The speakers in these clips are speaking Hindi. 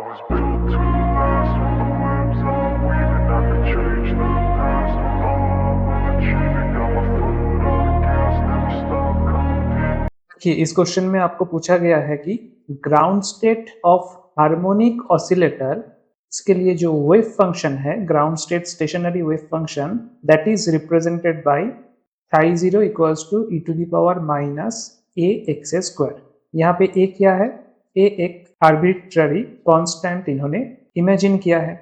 was built to last with the webs I'm weaving. I could change the past with all I'm achieving. Got my foot on the gas, never stop competing. देखिए इस क्वेश्चन में आपको पूछा गया है कि ground state of harmonic oscillator, इसके लिए जो वेव फंक्शन है ground state stationary wave function that is represented by phi 0 equals to e to the power minus a x square. यहाँ पे a क्या है? a एक आर्बिट्ररी कांस्टेंट इन्होंने इमेजिन किया है।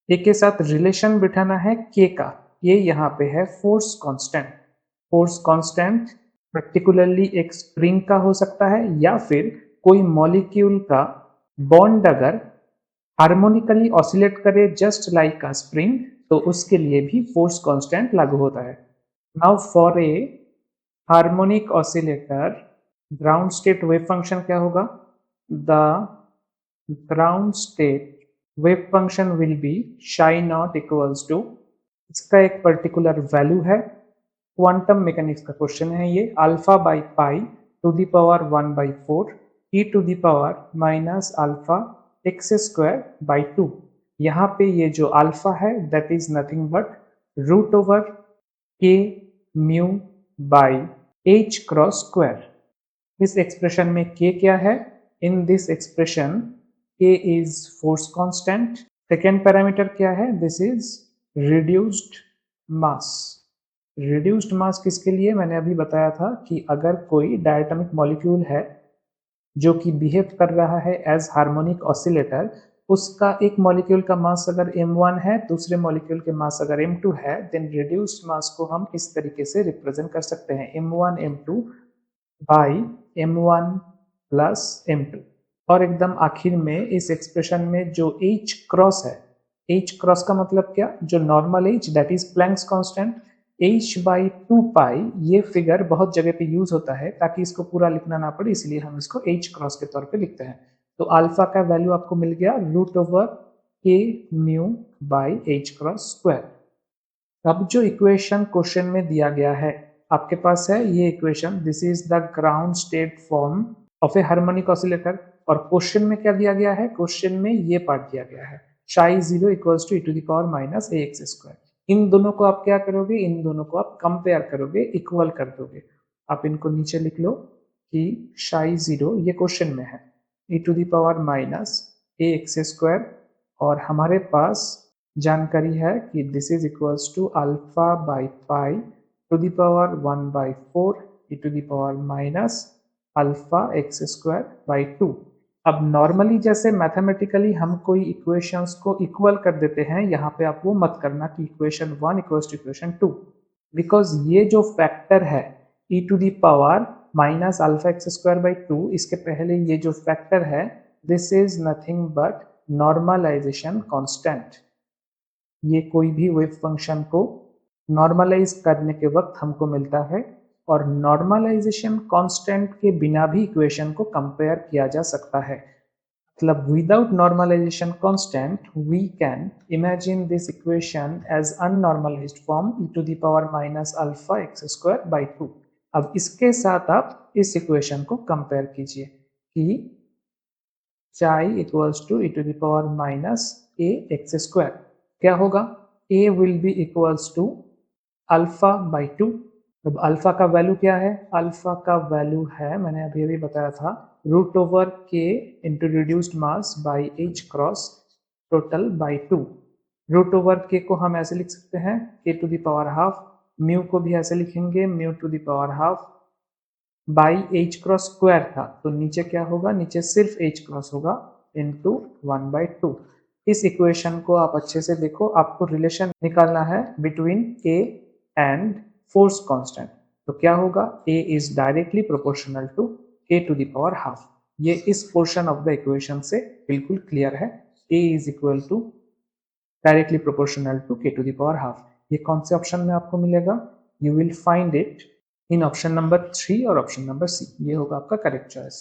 a के साथ रिलेशन बिठाना है k का, ये यहाँ पे है force constant. Force constant particularly एक स्प्रिंग का हो सकता है या फिर कोई मॉलिक्यूल का बॉन्ड अगर हार्मोनिकली ऑसिलेट करे जस्ट लाइक अ स्प्रिंग, तो उसके लिए भी फोर्स कांस्टेंट लागू होता है। Now for a harmonic oscillator ground state wave function क्या होगा? The ground state wave function will be psi naught equals to, इसका एक पर्टिकुलर वैल्यू है, क्वांटम मैकेनिक्स का क्वेश्चन है ये, alpha by pi to the power 1/4 e to the power minus alpha x square by 2। यहाँ पे ये जो अल्फा है that is nothing but root over के mu by h cross square. इस एक्सप्रेशन में k क्या है? In this expression k is force constant. Second parameter क्या है? This is reduced mass. Reduced mass किसके लिए? मैंने अभी बताया था कि अगर कोई डायटोमिक मॉलिक्यूल है जो कि बिहेव कर रहा है एज हार्मोनिक ऑसिलेटर, उसका एक मॉलिक्यूल का मास अगर m1 है, दूसरे मॉलिक्यूल के मास अगर m2 है, देन रिड्यूस्ड मास को हम इस तरीके से रिप्रेजेंट कर सकते हैं, m1 m2 by m1 plus m2। और एकदम आखिर में इस एक्सप्रेशन में जो h क्रॉस है, h क्रॉस का मतलब क्या? जो normal h that is Planck's constant, h by 2 पाई, ये फिगर बहुत जगह पे यूज होता है ताकि इसको पूरा लिखना ना पड़े, इसलिए हम इसको h क्रॉस के तौर पे लिखते हैं। तो अल्फा का वैल्यू आपको मिल गया root over k mu by h cross square. अब जो इक्वेशन क्वेश्चन में दिया गया है आपके पास है ये equation, this is the ground state form of A harmonic oscillator. और क्वेश्चन में क्या दिया गया है? क्वेश्चन में ये पार्ट दिया गया है psi 0 equals to e to the power minus ax square. इन दोनों को आप क्या करोगे? इन दोनों को आप कंपेयर करोगे, इक्वल कर दोगे। आप इनको नीचे लिख लो कि psi 0 ये क्वेश्चन में है e to the power minus ax square, और हमारे पास जानकारी है कि this is equals to alpha by pi to the power 1/4 e to the power minus alpha x square by 2। अब नॉर्मली जैसे मैथमेटिकली हम कोई इक्वेशंस को इक्वल कर देते हैं, यहाँ पे आप वो मत करना कि equation 1 equals to equation 2, because ये जो फैक्टर है e to the power minus alpha x square by 2, इसके पहले ये जो फैक्टर है this is nothing but normalization constant. ये कोई भी वेव फंक्शन को नॉर्मलाइज करने के वक्त हमको मिलता है, और नॉर्मलाइजेशन कांस्टेंट के बिना भी इक्वेशन को कंपेयर किया जा सकता है। मतलब without normalisation constant we can imagine this equation as unnormalised form e to the power minus alpha x square by 2। अब इसके साथ आप इस इक्वेशन को कंपेयर कीजिए कि psi equals to e to the power minus a x square. क्या होगा? a will be equals to alpha by 2। अब अल्फा का वैल्यू क्या है? अल्फा का वैल्यू है, मैंने अभी अभी बताया था, root over k into reduced mass by h cross total by 2। Root over k को हम ऐसे लिख सकते हैं k to the power half, mu को भी ऐसे लिखेंगे mu to the power half by h cross square था, तो नीचे क्या होगा? नीचे सिर्फ h क्रॉस होगा इंटू 1/2। इस इक्वेशन को आप अच्छे से देखो, आपको रिलेशन निकालना है between a and force constant. तो क्या होगा? a is directly proportional to k to the power half. ये इस पोर्शन ऑफ द इक्वेशन से बिल्कुल क्लियर है, a is equal to directly proportional to k to the power half. ये कौन से ऑप्शन में आपको मिलेगा? You will find it in option number 3 और ऑप्शन नंबर सी। ये होगा आपका करेक्ट चॉइस।